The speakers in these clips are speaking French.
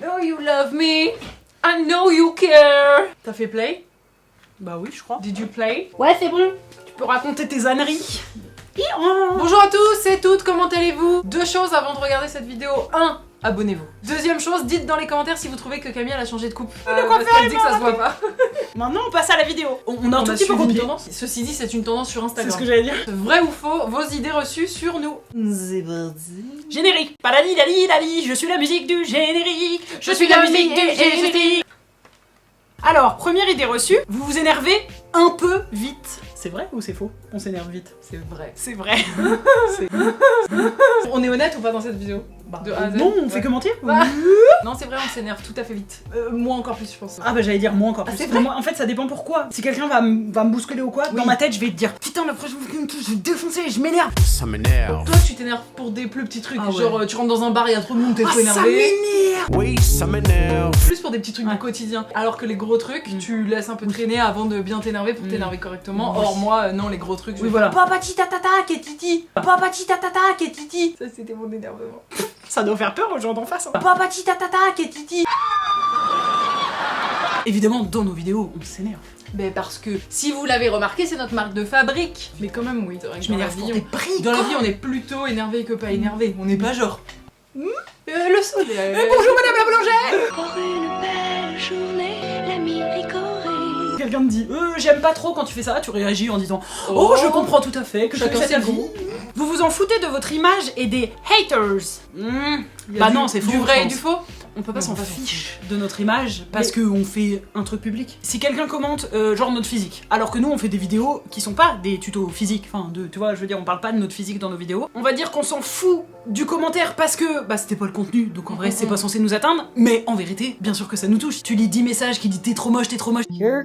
know you love me. I know you care. T'as fait play? Bah oui, je crois. Did you play? Ouais, c'est bon. Tu peux raconter tes âneries. Bonjour à tous et toutes, comment allez-vous? Deux choses avant de regarder cette vidéo. 1. Abonnez-vous. Deuxième chose, dites dans les commentaires si vous trouvez que Camille elle a changé de coupe. Le coiffeur parce qu'elle dit que ça se voit pas. Maintenant, on passe à la vidéo. On a un tout petit peu suivi une copié. tendance. Ceci dit, c'est une tendance sur Instagram. C'est ce que j'allais dire. Vrai ou faux, vos idées reçues sur nous. C'est parti. Générique. Palali lali lali, je suis la musique du générique. Je suis la musique du générique. Alors, première idée reçue, vous vous énervez un peu vite. C'est vrai ou c'est faux? On s'énerve vite. C'est vrai. C'est vrai. On est honnête ou pas dans cette vidéo? De A à Z. Non, on fait que mentir. Bah. Non, c'est vrai, on s'énerve tout à fait vite. Moi encore plus, je pense. Ah bah j'allais dire moi encore plus. c'est vrai. Moi, en fait ça dépend pourquoi. Si quelqu'un va me bousculer ou quoi, dans ma tête je vais te dire putain la prochaine fois je vais défoncer, je m'énerve. Ça m'énerve. Toi, tu t'énerves pour des plus petits trucs, Ah ouais. genre tu rentres dans un bar, il y a trop de monde, t'es trop Ça énervé. m'énerve. Oui, ça m'énerve. Plus pour des petits trucs du quotidien. Alors que les gros trucs, tu laisses un peu traîner avant de bien t'énerver pour t'énerver correctement. Or moi, non, les gros trucs, je Oui vais voilà. Papati tatata ketiti. Papati tatata ketiti. Ça c'était mon énervement. Ça doit faire peur aux gens d'en face. Hein. Papati tatata ketiti. Évidemment dans nos vidéos on s'énerve. Mais parce que si vous l'avez remarqué, c'est notre marque de fabrique. Mais quand même, oui, c'est vrai que Je m'énerve pour des prix. dans la vie, on est plutôt énervé que pas énervé. On n'est pas genre. Le saut. Bonjour madame la boulangère. Pour une belle journée, l'ami Ricoré. Quelqu'un te dit j'aime pas trop quand tu fais ça, tu réagis en disant oh je comprends tout à fait que Chacun chacun ses sa vie. goûts. Vous vous en foutez de votre image et des haters. Bah non c'est faux. Du vrai je et pense. du faux. On peut pas s'en Non, fiche de notre image parce qu'on fait un truc public. Si quelqu'un commente genre notre physique, alors que nous on fait des vidéos qui sont pas des tutos physiques, enfin tu vois, je veux dire, on parle pas de notre physique dans nos vidéos. On va dire qu'on s'en fout du commentaire parce que bah c'était pas le contenu, donc en vrai c'est pas censé nous atteindre, mais en vérité, bien sûr que ça nous touche. Tu lis 10 messages qui disent t'es trop moche, You're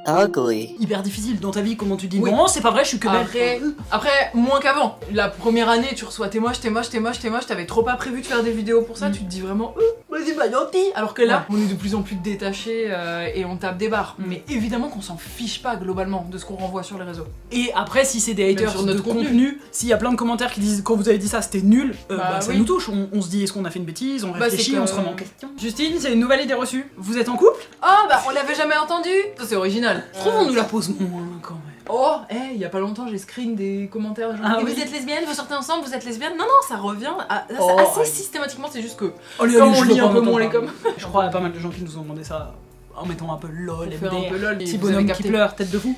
ugly. hyper difficile dans ta vie, comment tu dis Oui. non c'est pas vrai, je suis que belle. Après, moins qu'avant. La première année, tu reçois t'es moche, t'avais trop pas prévu de faire des vidéos pour ça, tu te dis vraiment vas-y bah gentil. Alors que là, on est de plus en plus détachés et on tape des barres. Mais évidemment qu'on s'en fiche pas globalement de ce qu'on renvoie sur les réseaux. Et après si c'est des haters sur de notre contenu, s'il y a plein de commentaires qui disent quand vous avez dit ça c'était nul, bah, ça oui. nous touche, on se dit est-ce qu'on a fait une bêtise, on réfléchit, c'est que- on se remet en question. Justine, c'est une nouvelle idée reçue. Vous êtes en couple? Oh bah on l'avait jamais entendu. Ça c'est original. Je trouve on nous la pose moins quand même. Oh, il y a pas longtemps, j'ai screen des commentaires genre Ah et oui. vous êtes lesbienne, vous sortez ensemble, vous êtes lesbienne. Non, ça revient Oh, assez allez. systématiquement, c'est juste que Allez, comme allez, on je lit veux un pas peu entendre moins les parler. coms. Je crois qu'il y a pas mal de gens qui nous ont demandé ça en mettant un peu lol, Faire un peu lol, et petit vous avez bonhomme qui capté. pleure, tête de fou.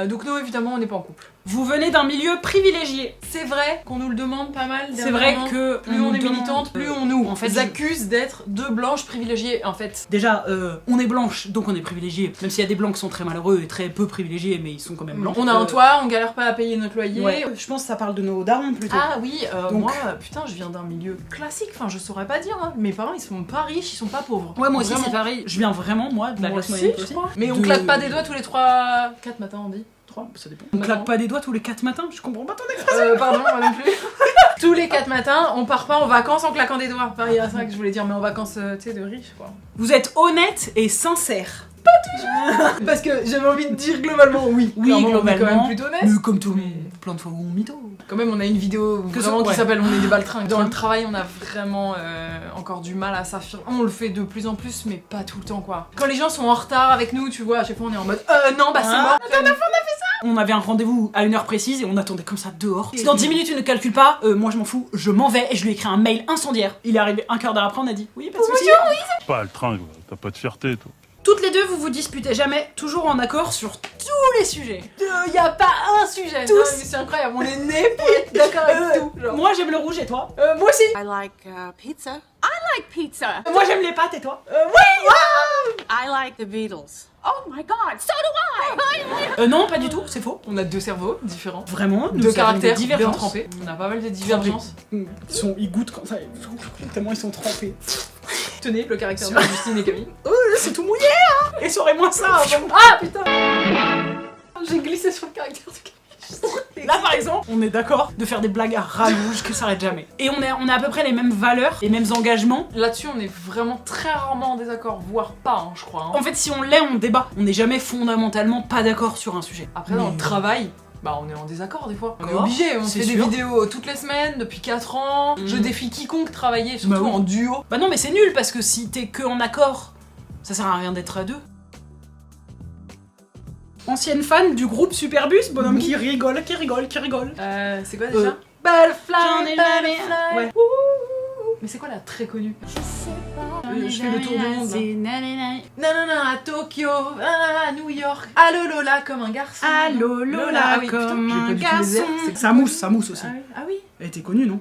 Donc non, évidemment, on n'est pas en couple. Vous venez d'un milieu privilégié. C'est vrai qu'on nous le demande pas mal. C'est vrai dernièrement. que Plus on est demande- militante, plus on nous En fait, accuse d'être deux blanches privilégiées. En fait, Déjà, on est blanche, donc on est privilégié. Même s'il y a des blancs qui sont très malheureux et très peu privilégiés, mais ils sont quand même blancs. on a un toit, on galère pas à payer notre loyer. Ouais. Je pense que ça parle de nos darons plutôt. Ah oui, Donc- moi, putain, je viens d'un milieu classique. Enfin, je saurais pas dire. Hein. Mes parents, ils sont pas riches, ils sont pas pauvres. Ouais, moi aussi Vraiment. c'est pareil. Je viens vraiment, moi, de la Moi classe aussi, moyenne je aussi. crois. Mais on De- claque pas des doigts tous les 4 matins, on dit. 3, ça dépend. On claque pas des doigts tous les 4 matins, je comprends pas ton expression. Pardon, moi non plus. Tous les 4 matins, on part pas en vacances en claquant des doigts. Pareil, c'est ça que je voulais dire, mais en vacances, tu sais, de riches, quoi. Vous êtes honnête et sincère. Parce que j'avais envie de dire globalement oui. Oui, Clairement, on est globalement. quand même plutôt honnête. Mais comme tout le monde, plein de fois où on mytho. Quand même, on a une vidéo Que vraiment ouais. qui s'appelle On est des baltringues. Dans le travail, on a vraiment encore du mal à s'affirmer. On le fait de plus en plus, mais pas tout le temps, quoi. Quand les gens sont en retard avec nous, tu vois, à chaque fois, on est en mode non, bah c'est Ah, mort. On avait un rendez-vous à une heure précise et on attendait comme ça dehors. Si dans 10 minutes tu ne calcules pas, moi je m'en fous, je m'en vais et je lui ai écrit un mail incendiaire. Il est arrivé un quart d'heure après, on a dit oui, pas de soucis. Pas le tringle, t'as pas de fierté toi. Toutes les deux, vous vous disputez jamais, toujours en accord sur tous les sujets. Y a pas un sujet. Tous. Non, mais c'est incroyable, on est nés pour être d'accord avec tout. Genre. Moi j'aime le rouge et toi. Moi aussi. I like pizza. I like pizza. Moi j'aime les pâtes et toi. I like the Beatles. Oh my god, so do I! Non, pas du tout, c'est faux. On a deux cerveaux différents. Vraiment, nous Deux avons caractères des bien divergences. trempés. On a pas mal de divergences. Ils goûtent quand ça, tellement ils sont trempés. Tenez, le caractère de Justine et Camille. C'est tout mouillé hein. Et saurais-moi ça avant. Ah putain. J'ai glissé sur le caractère de Camille. Là par exemple, on est d'accord de faire des blagues à rallonge que ça s'arrête jamais. Et on a à peu près les mêmes valeurs, les mêmes engagements. Là-dessus, on est vraiment très rarement en désaccord, voire pas, hein, je crois. Hein. En fait, si on l'est, on débat. On n'est jamais fondamentalement pas d'accord sur un sujet. Après, dans le travail, Bah on est en désaccord des fois. On est Quoi obligé, on C'est fait des sûr. vidéos toutes les semaines depuis 4 ans. Je défie quiconque travailler, surtout Bah oui. en duo. Bah non, mais c'est nul parce que si t'es que en accord, ça sert à rien d'être à deux. Ancienne fan du groupe Superbus, bonhomme qui rigole, qui rigole, qui rigole. C'est quoi déjà J'en ai jamais- Ouais. Mais c'est quoi la très connue Je fais le tour du monde, là. C'est nanana. Nanana, à Tokyo, à New York, allô Lola comme un garçon. Allô Lola, Ah oui, putain, comme j'ai pas un du tout les garçon. airs, c'est- Ça mousse aussi. Ah oui, ah oui. Elle était connue, non?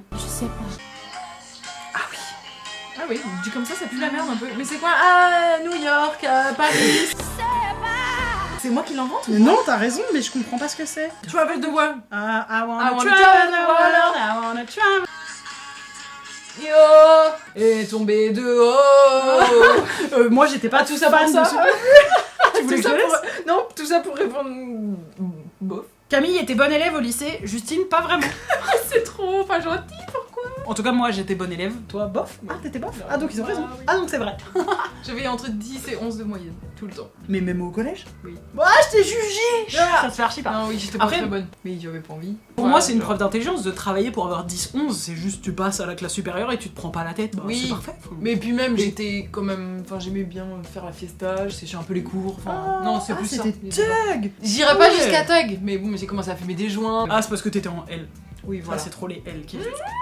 Ah oui, dit comme ça pue la merde un peu. Mais c'est quoi? Ah, New York, Paris. C'est moi qui l'invente? Non, t'as raison, mais je comprends pas ce que c'est. Travel the world. I I wanna wanna travel the travel world, I wanna travel. Yo, et tombé dehors. Moi, j'étais pas Tout ça pour fan ça. de Super- Tu voulais que je te laisse Non, tout ça pour répondre. Bof. Camille était bonne élève au lycée, Justine pas vraiment. C'est trop pas gentil. En tout cas, moi j'étais bonne élève, toi bof. Ah, t'étais bof. Ah, donc ils ont raison. Ah oui. Ah, donc c'est vrai. J'avais entre 10 et 11 de moyenne, tout le temps. Mais même au collège? Oui. Ah, je t'ai jugé. Ça se fait archi pas. Non, oui, j'étais pas Après- très bonne. Mais j'avais pas envie. Pour Voilà, moi, c'est une genre. preuve d'intelligence de travailler pour avoir 10-11. C'est juste, tu passes à la classe supérieure et tu te prends pas la tête. Bah, Oui. c'est parfait. Mais puis même, j'étais quand même. Enfin, j'aimais bien faire la fiesta, je séchais un peu les cours. Enfin, non, c'est plus ça. c'était thug. J'irais pas Ouais. jusqu'à tag, mais bon, j'ai commencé à fumer des joints. Ah, c'est parce que t'étais en L. oui, Voilà, voilà. c'est trop les L qui.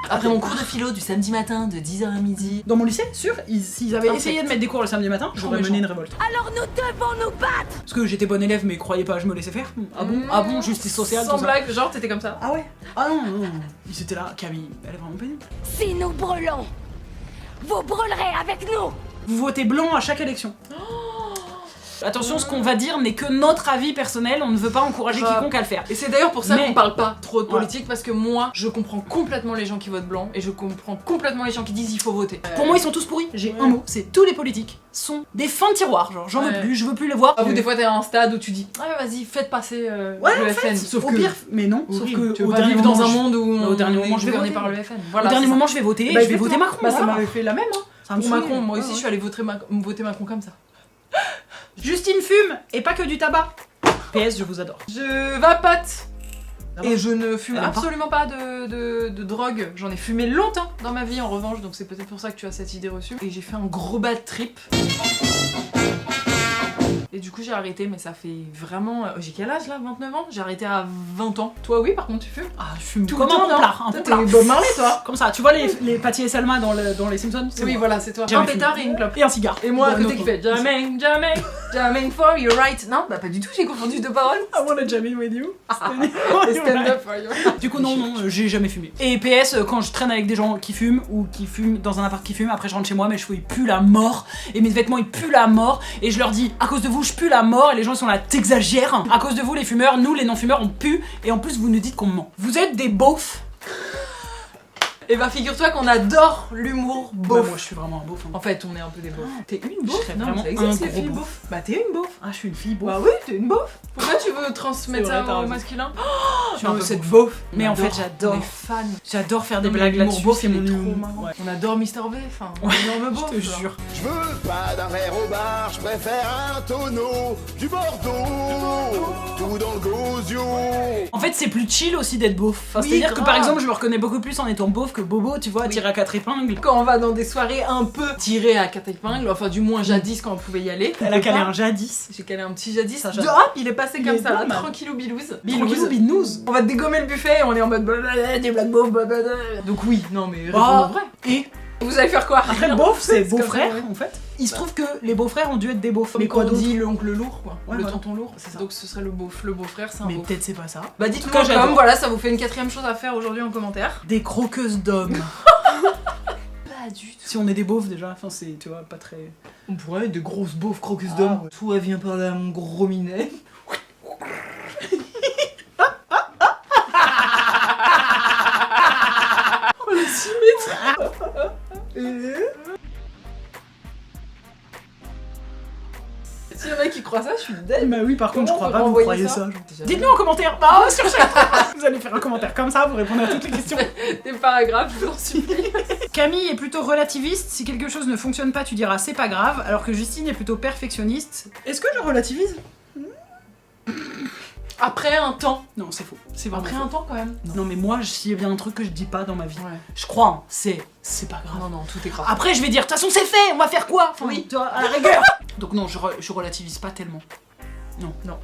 Après mon cours de philo du samedi matin de 10h à midi. Dans mon lycée, sûr, s'ils avaient Infect. essayé de mettre des cours le samedi matin, j'aurais méchant. mené une révolte. Alors nous devons nous battre. Parce que j'étais bonne élève, mais croyez pas, je me laissais faire. Ah bon? Ah bon, justice sociale, Sans tout ça. blague, genre t'étais comme ça. Ah ouais? Ah non, non, non. Ils étaient là, Camille, elle est vraiment pénible. Si nous brûlons, vous brûlerez avec nous. Vous votez blanc à chaque élection. Attention, ce qu'on va dire n'est que notre avis personnel, on ne veut pas encourager Grave. quiconque à le faire. Et c'est d'ailleurs pour ça Mais- qu'on parle pas trop de politique, parce que moi, je comprends complètement les gens qui votent blanc, et je comprends complètement les gens qui disent il faut voter. Pour moi, ils sont tous pourris. J'ai Ouais. un mot, c'est tous les politiques sont des fins de tiroir. Genre, j'en veux Ouais. plus, je veux plus les voir. Ah, vous, des fois, t'es à un stade où tu dis ah, vas-y, faites passer Ouais, le en fait, FN. Sauf au que. pire, mais non, sauf horrible. que tu veux au pas dernier vivre dans moment, un monde où au dernier moment, je vais gouverné voter. par le FN. au Voilà, dernier c'est moment, je vais voter, Bah, je vais voter Macron. Bah, ça voilà. m'avait fait la même, hein. Ça me Pour saoule. Macron, moi aussi, Ouais, je suis allée voter Macron comme ça. Justine fume et pas que du tabac. PS, je vous adore. Je vapote. Ah bon Et je ne fume Elle aime pas absolument pas de drogue. J'en ai fumé longtemps dans ma vie en revanche, donc c'est peut-être pour ça que tu as cette idée reçue. Et j'ai fait un gros bad trip. Et du coup j'ai arrêté, mais ça fait vraiment... J'ai quel âge là? 29 ans? J'ai arrêté à 20 ans. Toi oui, par contre tu fumes? Ah, je fume Tout comme le temps, un pomplard. non? Un Toi, pomplard. t'es Bob Marley, toi. Comme ça, tu vois les Patty et Salma dans les Simpsons? C'est Oui, moi. voilà, c'est toi. Jamais Un pétard fumé. et une clope. Et un cigare. Et moi à Ou un côté qui autre. fait Jamming, jamming, jamming for you right. Non, bah pas du tout, j'ai confondu deux paroles. I wanna jam in with you. Et stand up for you. Du coup, non, j'ai jamais fumé. Et PS, quand je traîne avec des gens qui fument ou qui fument dans un appart qui fume, après je rentre chez moi, mes cheveux ils puent la mort et mes vêtements ils puent la mort et je leur dis à cause de vous je pue la mort et les gens ils sont là t'exagères. À cause de vous les fumeurs, nous les non-fumeurs on pue et en plus vous nous dites qu'on ment. Vous êtes des beaufs. Et bah figure-toi qu'on adore l'humour beauf. Bah, moi je suis vraiment un beauf. hein. En fait, on est un peu des beaufs. T'es une Je beauf? serais Non, vraiment ça existe un les gros filles beauf. beauf. Bah t'es une beauf. Ah, je suis une fille beauf. Bah oui, t'es une beauf. Pourquoi tu veux transmettre C'est vrai, ça t'as au raison. masculin? Je suis un peu cette beauf. beauf. Mais On en fait, adore. j'adore. On est fan. J'adore faire des Non, mais blagues l'humour là-dessus, beauf, c'est il mon est trop humour. marrant. Ouais. On adore Mister V, enfin, Ouais, énorme beauf. Je te genre. jure. Je veux pas d'un verre au bar, je préfère un tonneau, du Bordeaux, tout dans le gosio. En fait, c'est plus chill aussi d'être beauf. Enfin, Oui, c'est-à-dire que grave. par exemple, je me reconnais beaucoup plus en étant beauf que bobo, tu vois, tiré à quatre épingles. Quand on va dans des soirées un peu tirées à quatre épingles, enfin du moins jadis quand on pouvait y aller. Elle a calé un jadis. J'ai calé un petit jadis. Ça, De j'adore. hop, il est passé Il comme est ça, là, normal. tranquillou bilouse. Tranquillou binouze. On va dégommer le buffet et on est en mode blablabla, des blagues beaufs, blablabla. Donc oui, non mais Oh. répondons vrai. Et Vous allez faire quoi? après, beauf, c'est comme beau-frère ça, ouais. en fait. Il se trouve que les beaux-frères ont dû être des beaufs. Comme Mais quand quoi on d'autre? dit l'oncle lourd, quoi. Ouais, le voilà. tonton lourd. C'est ça. Donc ce serait le beau-frère, c'est un Mais beauf. peut-être c'est pas ça. Bah En dites-nous tout cas, j'adore. comme, voilà, ça vous fait une quatrième chose à faire aujourd'hui en commentaire. Des croqueuses d'hommes. Pas du tout. Si on est des beaufs déjà, enfin c'est, tu vois, pas très... On pourrait être des grosses beaufs croqueuses Ah, d'hommes. ouais. Toi viens par là mon gros minet. Oh le symétrie. Si y en a qui croient ça, je suis dead. Bah oui, par contre, je Comment crois on peut pas que vous renvoyer croyez ça. ça genre. Dites-nous en commentaire, bah sur chaque... Vous allez faire un commentaire comme ça, vous répondez à toutes les questions. Des paragraphes, je vous en supplie. Camille est plutôt relativiste, si quelque chose ne fonctionne pas, tu diras c'est pas grave, alors que Justine est plutôt perfectionniste. Est-ce que je relativise? Après un temps. Non, c'est faux. C'est vraiment Après faux. un temps quand même. Non, mais moi, s'il y a bien un truc que je dis pas dans ma vie, Ouais. je crois, hein, c'est pas grave. Non, non, tout est grave. Après, je vais dire, de toute façon, c'est fait, on va faire quoi? Enfin, Oui. tu vois, à la rigueur. Donc non, je relativise pas tellement. Non. Non.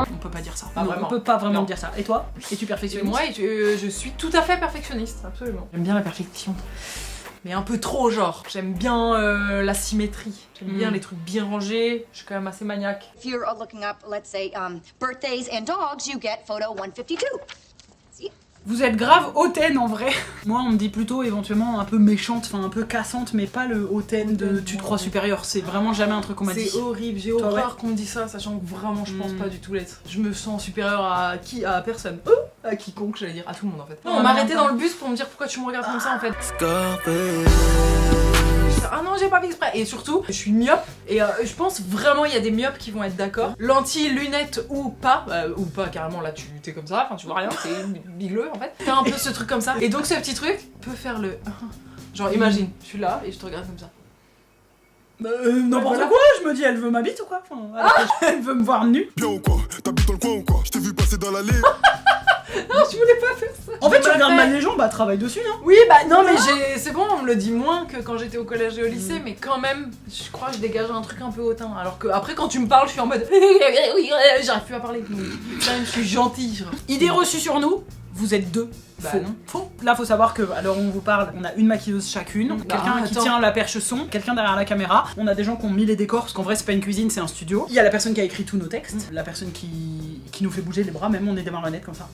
On peut pas dire ça. Pas Non, vraiment. on peut pas vraiment Non. dire ça. Et toi? Es-tu Et perfectionniste? moi, je suis tout à fait perfectionniste, absolument. J'aime bien la perfection. Mais un peu trop, genre. J'aime bien la symétrie. J'aime bien les trucs bien rangés. Je suis quand même assez maniaque. If you're looking up, let's say, birthdays and dogs, you get photo 152. See? Vous êtes grave hautaine en vrai. Moi, on me dit plutôt éventuellement un peu méchante, enfin un peu cassante, mais pas le hautaine de tu te crois supérieur. C'est vraiment jamais un truc qu'on m'a dit. C'est horrible, j'ai Toi, horreur qu'on me dise ça, sachant que vraiment je pense pas du tout l'être. Je me sens supérieure à qui? À personne. À quiconque, j'allais dire. À tout le monde en fait. Non, on m'arrêtait dans le bus pour me dire pourquoi tu me regardes comme ça en fait. Ah non, j'ai pas fait exprès. Et surtout, je suis myope. Et je pense vraiment il y a des myopes qui vont être d'accord. Lentilles, lunettes ou pas carrément. Là, tu t'es comme ça. Enfin, tu vois rien. T'es bigleux en fait. T'as un peu ce truc comme ça. Et donc, ce petit truc peut faire le. Genre, imagine, je suis là et je te regarde comme ça. N'importe voilà. quoi, je me dis, elle veut ma bite ou quoi? Enfin, elle veut me voir nue. Bien ou quoi? T'habites dans le coin ou quoi? Je t'ai vu passer dans l'allée. Non, je voulais pas faire ça. En fait, Je tu me regardes fais- mal les gens, bah travaille dessus, hein. Oui, bah non, mais c'est bon, on me le dit moins que quand j'étais au collège et au lycée, mais quand même, je crois que je dégage un truc un peu hautain. Alors que après, quand tu me parles, je suis en mode j'arrive plus à parler. Mais quand même, je suis gentille. Genre. Idée reçue sur nous, vous êtes deux. Bah Faux. non. Faux. Là, faut savoir que, alors on vous parle, on a une maquilleuse chacune, quelqu'un qui attends. tient la perche son, quelqu'un derrière la caméra. On a des gens qui ont mis les décors, parce qu'en vrai, c'est pas une cuisine, c'est un studio. Il y a la personne qui a écrit tous nos textes, la personne qui nous fait bouger les bras, même on est des marionnettes comme ça.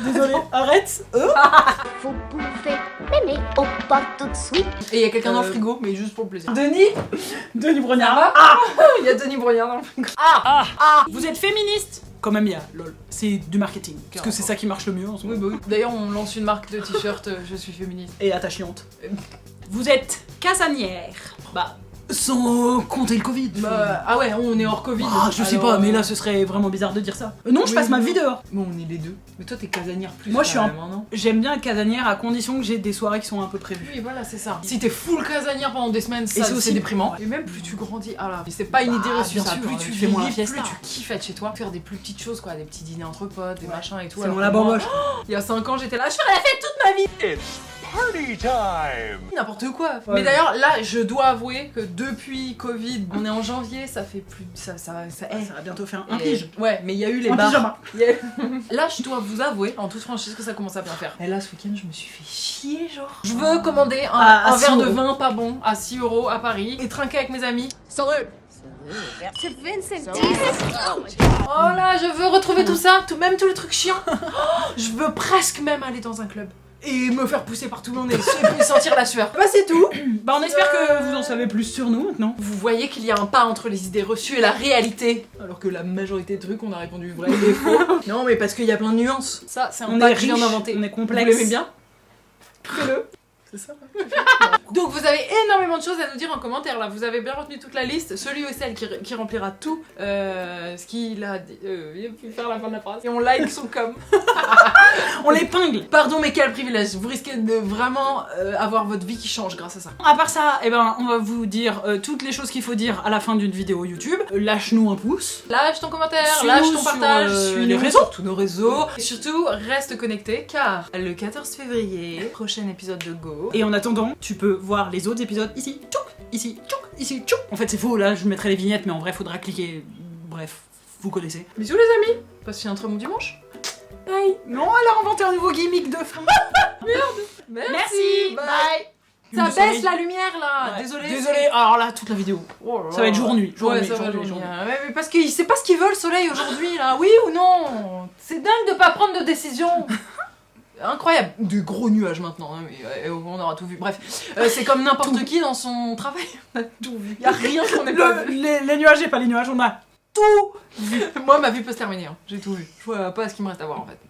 Désolé, arrête. Vous pouvez m'aimer au pas tout de suite. Et il y a quelqu'un dans le frigo, mais juste pour le plaisir. Denis. Denis Brognard. va Il y a Denis Brognard dans le frigo. Vous êtes féministe? Quand même, il y a lol. C'est du marketing. Parce que c'est ça qui marche le mieux en ce moment. Oui, bah oui. D'ailleurs, on lance une marque de t-shirt, je suis féministe. Et attachante. Vous êtes casanière. Bah, sans compter le Covid. Bah, ah ouais, on est hors Covid. Ah, je sais Alors, pas, mais là ce serait vraiment bizarre de dire ça. Non, je oui, passe ma oui. vie dehors. Bon, on est les deux. Mais toi, t'es casanière plus. Moi, je suis un- carrément, non J'aime bien être casanière à condition que j'ai des soirées qui sont un peu prévues. Oui, voilà, c'est ça. Si t'es full casanière pendant des semaines, ça, c'est aussi- c'est déprimant. Et même plus tu grandis, ah là, c'est pas une idée reçue, bien ça. sûr, Plus tu fais-moi la vieillis, plus fiesta. tu kiffes être chez toi. Faire des plus petites choses, quoi, des petits dîners entre potes, des machins et tout. C'est alors mon que la moi, bamboche. Il y a 5 ans, j'étais là, je ferais la fête toute ma vie. It's party time! N'importe quoi. Ouais. Mais d'ailleurs, là, je dois avouer que depuis Covid, on est en janvier, ça fait plus. Ça Ça va bientôt faire un Et- pige. Ouais, mais il y a eu les Un bars. pyjama. Il y a- Là, je dois vous avouer, en toute franchise, que ça commence à bien faire. Et là, ce week-end, je me suis fait chier, genre. Je veux commander À un verre 6 de euros. vin pas bon à 6 € à Paris et trinquer avec mes amis. Salute! To Vincent Oh là, je veux retrouver tout ça, même tous les trucs chiants. Oh, je veux presque même aller dans un club et me faire pousser par tout le monde et puis sentir la sueur. Bah, c'est tout. Bah, on espère que vous en savez plus sur nous maintenant. Vous voyez qu'il y a un pas entre les idées reçues et la réalité. Alors que la majorité de trucs, on a répondu vrai et faux. Non, mais parce qu'il y a plein de nuances. Ça, c'est un On pas est que je viens riche, d'inventer. on est Vous complexe. l'aimez bien? Fais-le. C'est ça. Donc vous avez énormément de choses à nous dire en commentaire là. Vous avez bien retenu toute la liste. Celui ou celle qui remplira tout ce qu'il a dit. Il a pu faire la fin de la phrase. Et on like son com. On l'épingle. Pardon, mais quel privilège. Vous risquez de vraiment avoir votre vie qui change grâce à ça. À part ça, eh ben, on va vous dire toutes les choses qu'il faut dire à la fin d'une vidéo YouTube. Lâche-nous un pouce. Lâche ton commentaire, Suis-nous lâche ton sur, partage, les suis-nous réseaux. sur tous nos réseaux. Et surtout, reste connecté car le 14 février, prochain épisode de Go. Et en attendant, tu peux voir les autres épisodes ici, tchouk, ici, tchouk, ici, tchouk. En fait, c'est faux, là, je mettrai les vignettes, mais en vrai, faudra cliquer. Bref, vous connaissez. Bisous les amis. Passez un très bon dimanche. Bye. Non, elle a inventé un nouveau gimmick de fin. Merci. Bye. Ça Une baisse la lumière là. Ouais. Désolé. Désolé, alors là, toute la vidéo. Ça va être jour-nuit. Ouais, Jour-nuit, ça va jour-nuit, journée. jour-nuit. Ouais, mais parce qu'il sait pas ce qu'il veut le soleil aujourd'hui là. Oui ou non? C'est dingue de pas prendre de décision. Incroyable. Des gros nuages maintenant, hein, mais on aura tout vu. Bref, c'est comme n'importe qui dans son travail. On a tout vu. Y a rien qu'on ait pas vu. Les nuages et pas les nuages, on a tout. Moi, ma vie peut se terminer. Hein. J'ai tout vu. Je vois pas ce qu'il me reste à voir en fait.